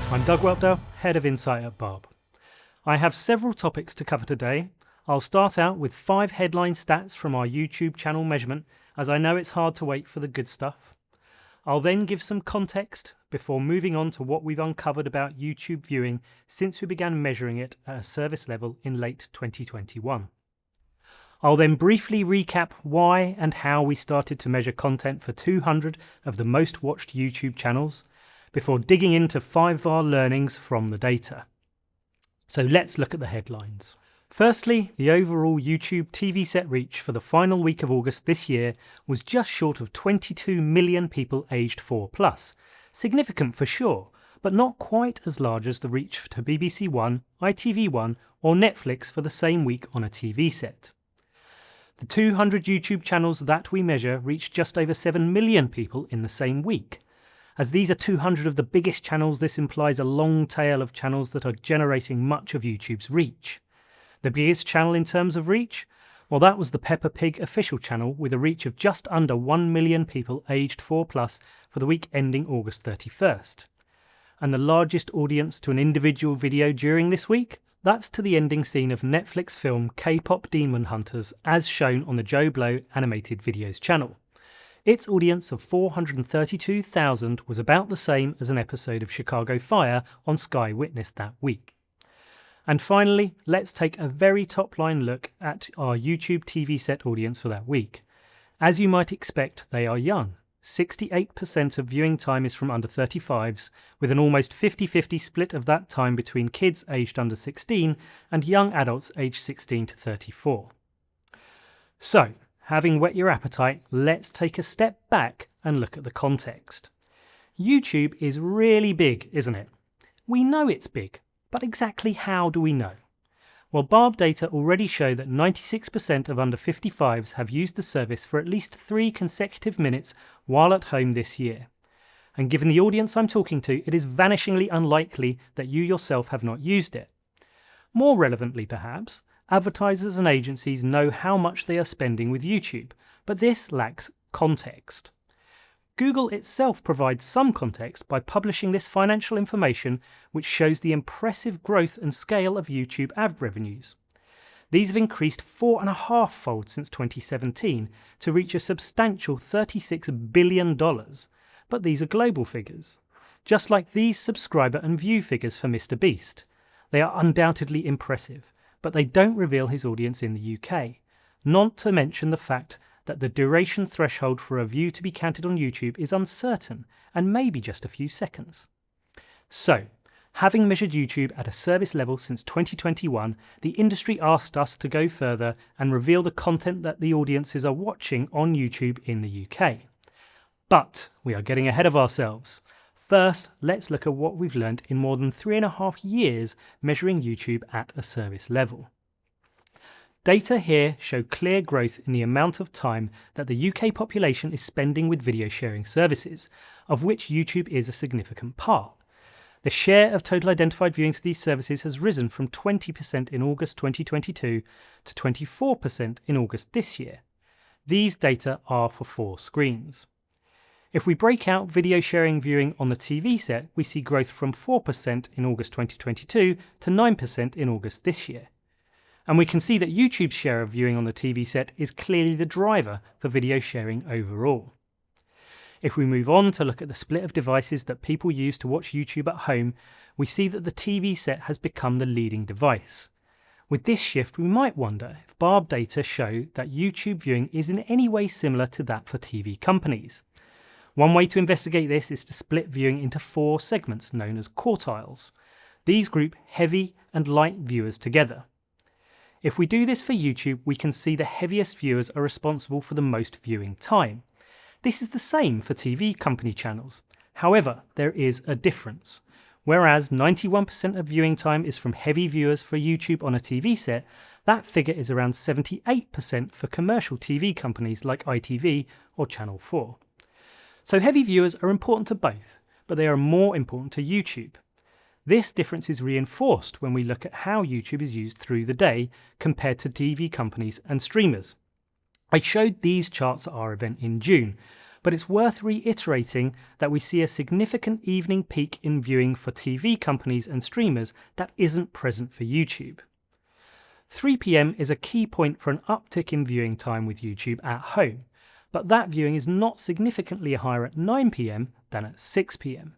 I'm Doug Whelpdale, Head of Insight at Barb. I have several topics to cover today. I'll start out with 5 headline stats from our YouTube channel measurement, as I know it's hard to wait for the good stuff. I'll then give some context before moving on to what we've uncovered about YouTube viewing since we began measuring it at a service level in late 2021. I'll then briefly recap why and how we started to measure content for 200 of the most watched YouTube channels, before digging into 5 of our learnings from the data. So let's look at the headlines. Firstly, the overall YouTube TV set reach for the final week of August this year was just short of 22 million people aged 4+. Significant for sure, but not quite as large as the reach to BBC One, ITV1 or Netflix for the same week on a TV set. The 200 YouTube channels that we measure reached just over 7 million people in the same week. As these are 200 of the biggest channels, this implies a long tail of channels that are generating much of YouTube's reach. The biggest channel in terms of reach? Well, that was the Peppa Pig official channel with a reach of just under 1 million people aged 4+ for the week ending August 31st. And the largest audience to an individual video during this week? That's to the ending scene of Netflix film K-pop Demon Hunters, as shown on the Joe Blow animated videos channel. Its audience of 432,000 was about the same as an episode of Chicago Fire on Sky witnessed that week. And finally, let's take a very top-line look at our YouTube TV set audience for that week. As you might expect, they are young. 68% of viewing time is from under 35s, with an almost 50-50 split of that time between kids aged under 16 and young adults aged 16 to 34. So, having whet your appetite, let's take a step back and look at the context. YouTube is really big, isn't it? We know it's big, but exactly how do we know? Well, Barb data already show that 96% of under 55s have used the service for at least 3 consecutive minutes while at home this year. And given the audience I'm talking to, it is vanishingly unlikely that you yourself have not used it. More relevantly perhaps, advertisers and agencies know how much they are spending with YouTube, but this lacks context. Google itself provides some context by publishing this financial information, which shows the impressive growth and scale of YouTube ad revenues. These have increased 4.5-fold since 2017 to reach a substantial $36 billion, but these are global figures. Just like these subscriber and view figures for Mr. Beast. They are undoubtedly impressive, but they don't reveal his audience in the UK, not to mention the fact that the duration threshold for a view to be counted on YouTube is uncertain and maybe just a few seconds. So, having measured YouTube at a service level since 2021, the industry asked us to go further and reveal the content that the audiences are watching on YouTube in the UK. But we are getting ahead of ourselves. First, let's look at what we've learned in more than 3.5 years measuring YouTube at a service level. Data here show clear growth in the amount of time that the UK population is spending with video sharing services, of which YouTube is a significant part. The share of total identified viewing to these services has risen from 20% in August 2022 to 24% in August this year. These data are for 4 screens. If we break out video sharing viewing on the TV set, we see growth from 4% in August 2022 to 9% in August this year. And we can see that YouTube's share of viewing on the TV set is clearly the driver for video sharing overall. If we move on to look at the split of devices that people use to watch YouTube at home, we see that the TV set has become the leading device. With this shift, we might wonder if Barb data show that YouTube viewing is in any way similar to that for TV companies. One way to investigate this is to split viewing into 4 segments known as quartiles. These group heavy and light viewers together. If we do this for YouTube, we can see the heaviest viewers are responsible for the most viewing time. This is the same for TV company channels. However, there is a difference. Whereas 91% of viewing time is from heavy viewers for YouTube on a TV set, that figure is around 78% for commercial TV companies like ITV or Channel 4. So heavy viewers are important to both, but they are more important to YouTube. This difference is reinforced when we look at how YouTube is used through the day compared to TV companies and streamers. I showed these charts at our event in June, but it's worth reiterating that we see a significant evening peak in viewing for TV companies and streamers that isn't present for YouTube. 3 p.m. is a key point for an uptick in viewing time with YouTube at home, but that viewing is not significantly higher at 9 p.m. than at 6 p.m.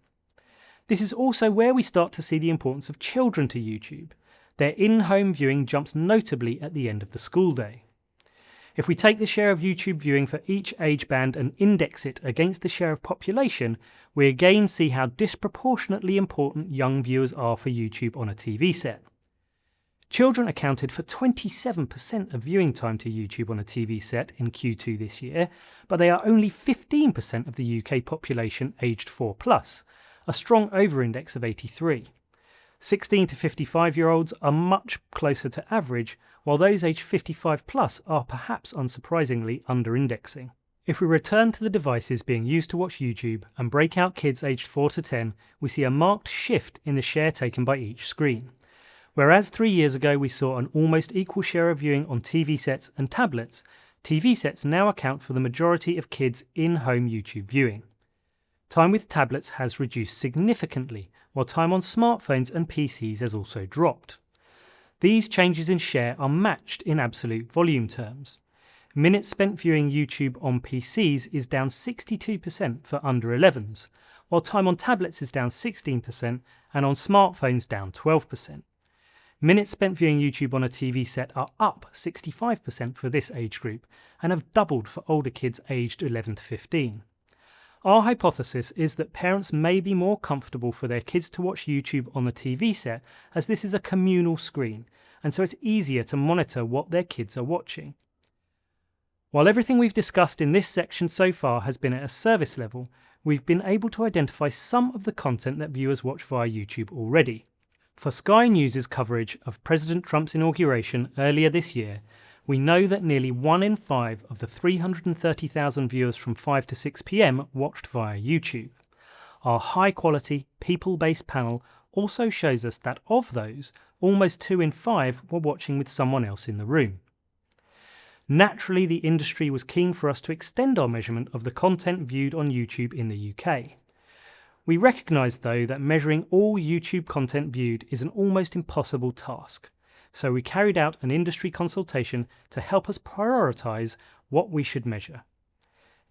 This is also where we start to see the importance of children to YouTube. Their in-home viewing jumps notably at the end of the school day. If we take the share of YouTube viewing for each age band and index it against the share of population, we again see how disproportionately important young viewers are for YouTube on a TV set. Children accounted for 27% of viewing time to YouTube on a TV set in Q2 this year, but they are only 15% of the UK population aged 4+, a strong over-index of 83. 16 to 55-year-olds are much closer to average, while those aged 55+ are perhaps unsurprisingly under-indexing. If we return to the devices being used to watch YouTube and break out kids aged 4 to 10, we see a marked shift in the share taken by each screen. Whereas 3 years ago we saw an almost equal share of viewing on TV sets and tablets, TV sets now account for the majority of kids' in-home YouTube viewing. Time with tablets has reduced significantly, while time on smartphones and PCs has also dropped. These changes in share are matched in absolute volume terms. Minutes spent viewing YouTube on PCs is down 62% for under 11s, while time on tablets is down 16% and on smartphones down 12%. Minutes spent viewing YouTube on a TV set are up 65% for this age group and have doubled for older kids aged 11 to 15. Our hypothesis is that parents may be more comfortable for their kids to watch YouTube on the TV set, as this is a communal screen, and so it's easier to monitor what their kids are watching. While everything we've discussed in this section so far has been at a service level, we've been able to identify some of the content that viewers watch via YouTube already. For Sky News' coverage of President Trump's inauguration earlier this year, we know that nearly 1 in 5 of the 330,000 viewers from 5 to 6 p.m. watched via YouTube. Our high-quality, people-based panel also shows us that of those, almost 2 in 5 were watching with someone else in the room. Naturally, the industry was keen for us to extend our measurement of the content viewed on YouTube in the UK. We recognise, though, that measuring all YouTube content viewed is an almost impossible task, so we carried out an industry consultation to help us prioritise what we should measure.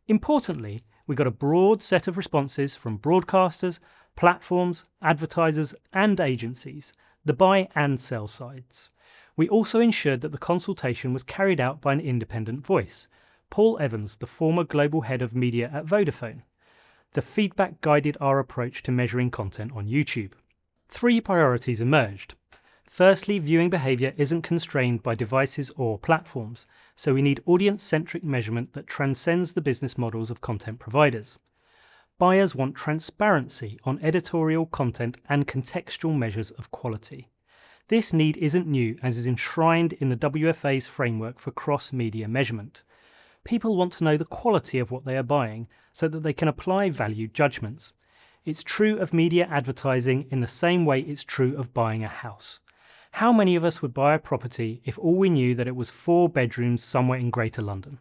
Importantly, we got a broad set of responses from broadcasters, platforms, advertisers and agencies, the buy and sell sides. We also ensured that the consultation was carried out by an independent voice, Paul Evans, the former global head of media at Vodafone. The feedback guided our approach to measuring content on YouTube. 3 priorities emerged. Firstly, viewing behaviour isn't constrained by devices or platforms, so we need audience-centric measurement that transcends the business models of content providers. Buyers want transparency on editorial content and contextual measures of quality. This need isn't new and is enshrined in the WFA's framework for cross-media measurement. People want to know the quality of what they are buying so that they can apply value judgments. It's true of media advertising in the same way it's true of buying a house. How many of us would buy a property if all we knew that it was 4 bedrooms somewhere in Greater London?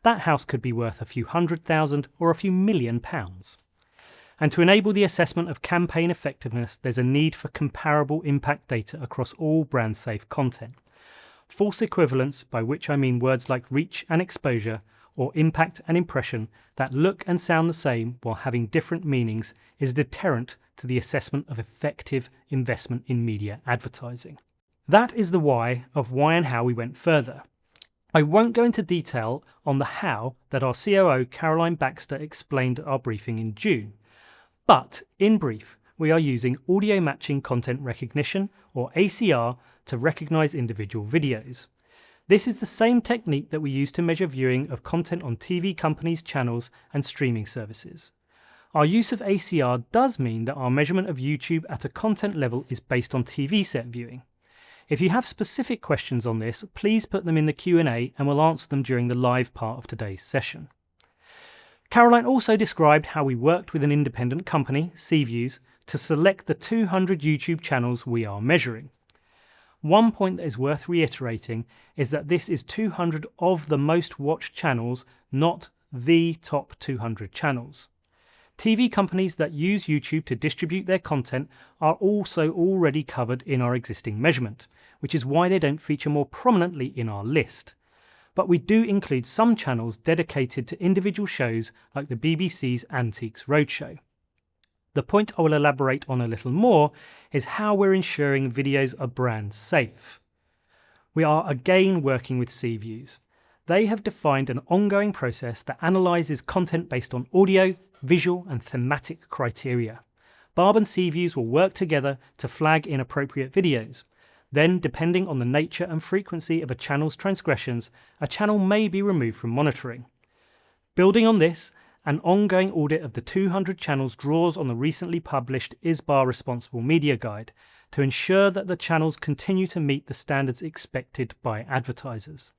That house could be worth a few £100,000 or a few £1 million. And to enable the assessment of campaign effectiveness, there's a need for comparable impact data across all brand-safe content. False equivalence, by which I mean words like reach and exposure, or impact and impression, that look and sound the same while having different meanings, is a deterrent to the assessment of effective investment in media advertising. That is the why of why and how we went further. I won't go into detail on the how that our COO Caroline Baxter explained at our briefing in June, but in brief, we are using audio matching content recognition, or ACR, to recognise individual videos. This is the same technique that we use to measure viewing of content on TV companies' channels and streaming services. Our use of ACR does mean that our measurement of YouTube at a content level is based on TV set viewing. If you have specific questions on this, please put them in the Q&A and we'll answer them during the live part of today's session. Caroline also described how we worked with an independent company, CViews, to select the 200 YouTube channels we are measuring. One point that is worth reiterating is that this is 200 of the most watched channels, not the top 200 channels. TV companies that use YouTube to distribute their content are also already covered in our existing measurement, which is why they don't feature more prominently in our list. But we do include some channels dedicated to individual shows like the BBC's Antiques Roadshow. The point I will elaborate on a little more is how we're ensuring videos are brand safe. We are again working with C-Views. They have defined an ongoing process that analyses content based on audio, visual and thematic criteria. Barb and C-Views will work together to flag inappropriate videos. Then, depending on the nature and frequency of a channel's transgressions, a channel may be removed from monitoring. Building on this, an ongoing audit of the 200 channels draws on the recently published ISBAR Responsible Media Guide to ensure that the channels continue to meet the standards expected by advertisers.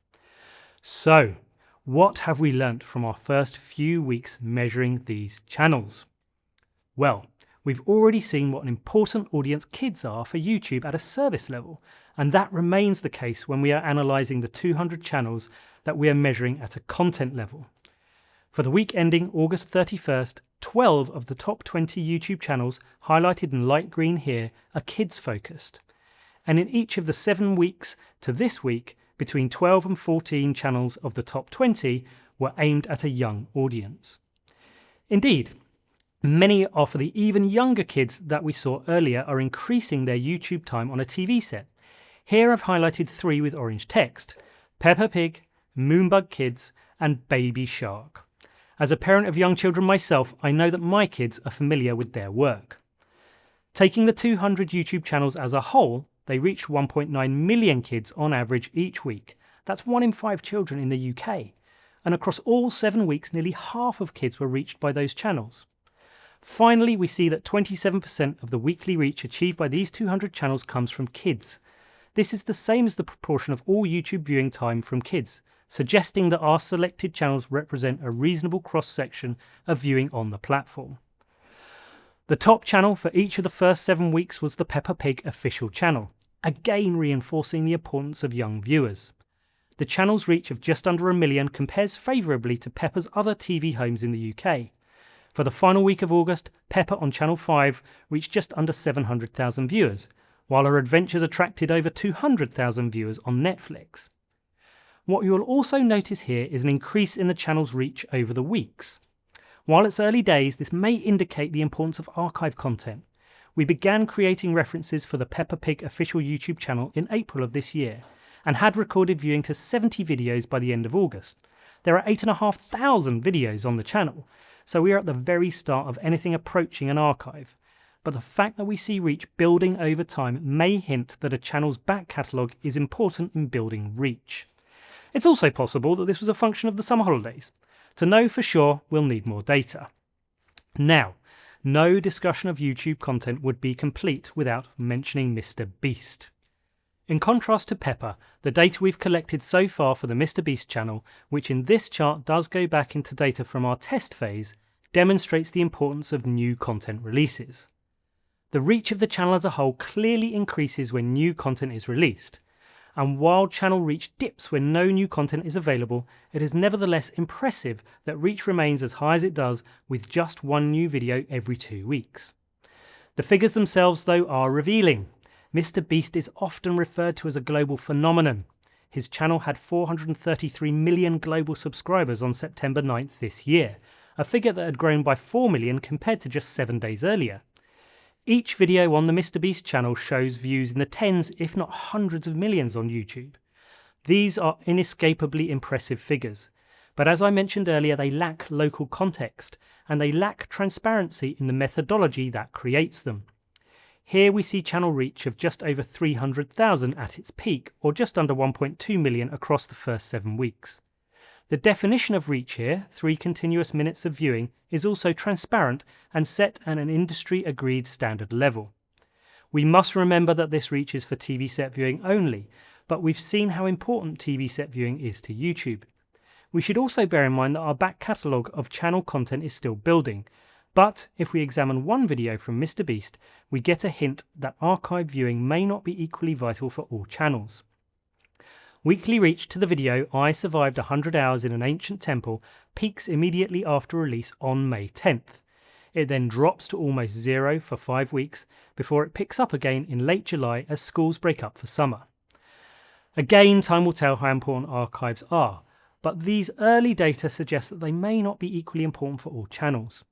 So, what have we learnt from our first few weeks measuring these channels? Well, we've already seen what an important audience kids are for YouTube at a service level, and that remains the case when we are analysing the 200 channels that we are measuring at a content level. For the week ending August 31st, 12 of the top 20 YouTube channels highlighted in light green here are kids focused, and in each of the 7 weeks to this week, between 12 and 14 channels of the top 20 were aimed at a young audience. Indeed, many of the even younger kids that we saw earlier are increasing their YouTube time on a TV set. Here I've highlighted 3 with orange text: Peppa Pig, Moonbug Kids and Baby Shark. As a parent of young children myself, I know that my kids are familiar with their work. Taking the 200 YouTube channels as a whole, they reached 1.9 million kids on average each week. That's 1 in 5 children in the UK. And across all 7 weeks, nearly half of kids were reached by those channels. Finally, we see that 27% of the weekly reach achieved by these 200 channels comes from kids. This is the same as the proportion of all YouTube viewing time from kids, suggesting that our selected channels represent a reasonable cross-section of viewing on the platform. The top channel for each of the first 7 weeks was the Peppa Pig official channel, again reinforcing the importance of young viewers. The channel's reach of just under 1 million compares favourably to Peppa's other TV homes in the UK. For the final week of August, Peppa on Channel 5 reached just under 700,000 viewers, while her adventures attracted over 200,000 viewers on Netflix. What you will also notice here is an increase in the channel's reach over the weeks. While it's early days, this may indicate the importance of archive content. We began creating references for the Peppa Pig official YouTube channel in April of this year, and had recorded viewing to 70 videos by the end of August. There are 8,500 videos on the channel, so we are at the very start of anything approaching an archive. But the fact that we see reach building over time may hint that a channel's back catalogue is important in building reach. It's also possible that this was a function of the summer holidays. To know for sure, we'll need more data. Now, no discussion of YouTube content would be complete without mentioning Mr. Beast. In contrast to Peppa, the data we've collected so far for the Mr. Beast channel, which in this chart does go back into data from our test phase, demonstrates the importance of new content releases. The reach of the channel as a whole clearly increases when new content is released, and while channel reach dips when no new content is available, it is nevertheless impressive that reach remains as high as it does with just 1 new video every 2 weeks. The figures themselves, though, are revealing. Mr. Beast is often referred to as a global phenomenon. His channel had 433 million global subscribers on September 9th this year, a figure that had grown by 4 million compared to just 7 days earlier. Each video on the Mr. Beast channel shows views in the tens, if not hundreds of millions on YouTube. These are inescapably impressive figures, but as I mentioned earlier, they lack local context, and they lack transparency in the methodology that creates them. Here we see channel reach of just over 300,000 at its peak, or just under 1.2 million across the first 7 weeks. The definition of reach here, 3 continuous minutes of viewing, is also transparent and set at an industry-agreed standard level. We must remember that this reach is for TV set viewing only, but we've seen how important TV set viewing is to YouTube. We should also bear in mind that our back catalogue of channel content is still building, but if we examine one video from Mr. Beast, we get a hint that archive viewing may not be equally vital for all channels. Weekly reach to the video "I Survived 100 Hours in an Ancient Temple" peaks immediately after release on May 10th. It then drops to almost zero for 5 weeks before it picks up again in late July as schools break up for summer. Again, time will tell how important archives are, but these early data suggest that they may not be equally important for all channels.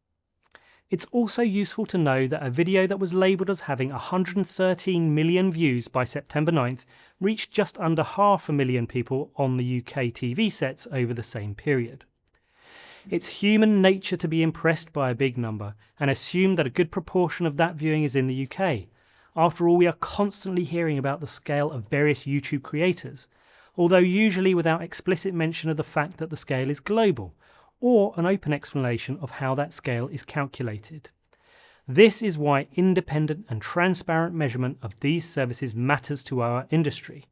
It's also useful to know that a video that was labelled as having 113 million views by September 9th reached just under 500,000 people on the UK TV sets over the same period. It's human nature to be impressed by a big number and assume that a good proportion of that viewing is in the UK. After all, we are constantly hearing about the scale of various YouTube creators, although usually without explicit mention of the fact that the scale is global, or an open explanation of how that scale is calculated. This is why independent and transparent measurement of these services matters to our industry.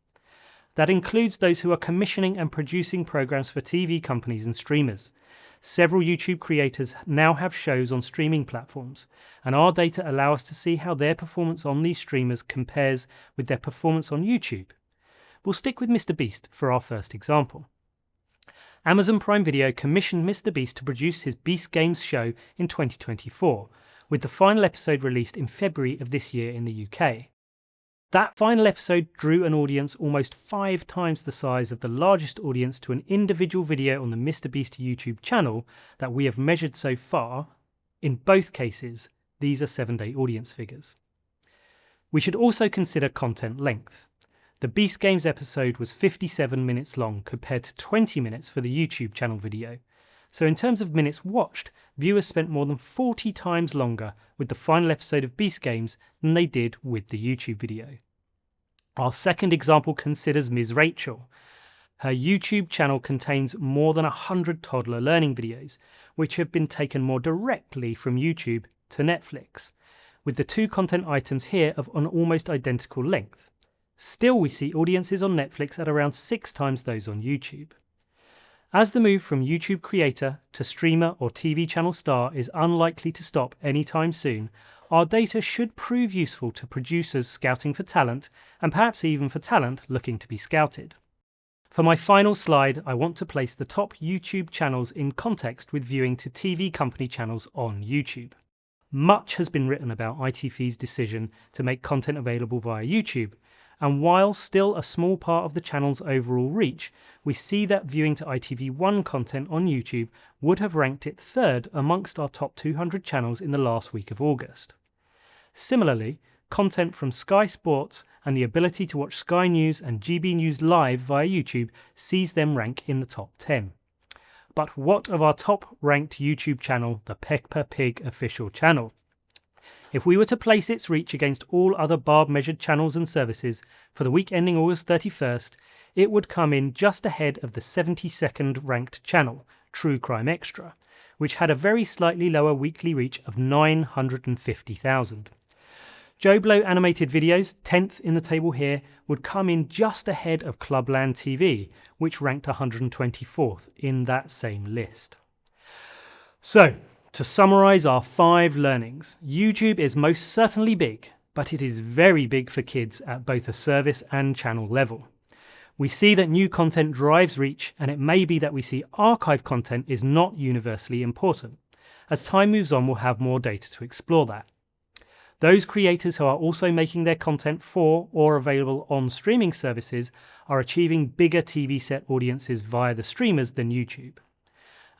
That includes those who are commissioning and producing programs for TV companies and streamers. Several YouTube creators now have shows on streaming platforms, and our data allow us to see how their performance on these streamers compares with their performance on YouTube. We'll stick with MrBeast for our first example. Amazon Prime Video commissioned MrBeast to produce his Beast Games show in 2024, with the final episode released in February of this year in the UK. That final episode drew an audience almost 5 times the size of the largest audience to an individual video on the MrBeast YouTube channel that we have measured so far. In both cases, these are 7-day audience figures. We should also consider content length. The Beast Games episode was 57 minutes long compared to 20 minutes for the YouTube channel video. So in terms of minutes watched, viewers spent more than 40 times longer with the final episode of Beast Games than they did with the YouTube video. Our second example considers Ms. Rachel. Her YouTube channel contains more than 100 toddler learning videos, which have been taken more directly from YouTube to Netflix, with the 2 content items here of an almost identical length. Still, we see audiences on Netflix at around 6 times those on YouTube. As the move from YouTube creator to streamer or TV channel star is unlikely to stop anytime soon, our data should prove useful to producers scouting for talent, and perhaps even for talent looking to be scouted. For my final slide, I want to place the top YouTube channels in context with viewing to TV company channels on YouTube. Much has been written about ITV's decision to make content available via YouTube, and while still a small part of the channel's overall reach, we see that viewing to ITV1 content on YouTube would have ranked it 3rd amongst our top 200 channels in the last week of August. Similarly, content from Sky Sports and the ability to watch Sky News and GB News live via YouTube sees them rank in the top 10. But what of our top ranked YouTube channel, the Peppa Pig official channel? If we were to place its reach against all other Barb measured channels and services for the week ending August 31st, it would come in just ahead of the 72nd ranked channel, True Crime Extra, which had a very slightly lower weekly reach of 950,000. Joe Blow Animated Videos, 10th in the table here, would come in just ahead of Clubland TV, which ranked 124th in that same list. So, to summarise our 5 learnings, YouTube is most certainly big, but it is very big for kids at both a service and channel level. We see that new content drives reach, and it may be that we see archive content is not universally important. As time moves on, we'll have more data to explore that. Those creators who are also making their content for or available on streaming services are achieving bigger TV set audiences via the streamers than YouTube.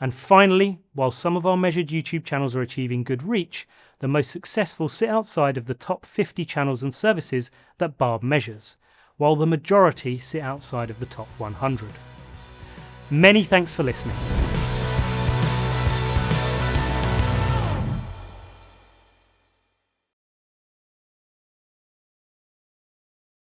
And finally, while some of our measured YouTube channels are achieving good reach, the most successful sit outside of the top 50 channels and services that Barb measures, while the majority sit outside of the top 100. Many thanks for listening.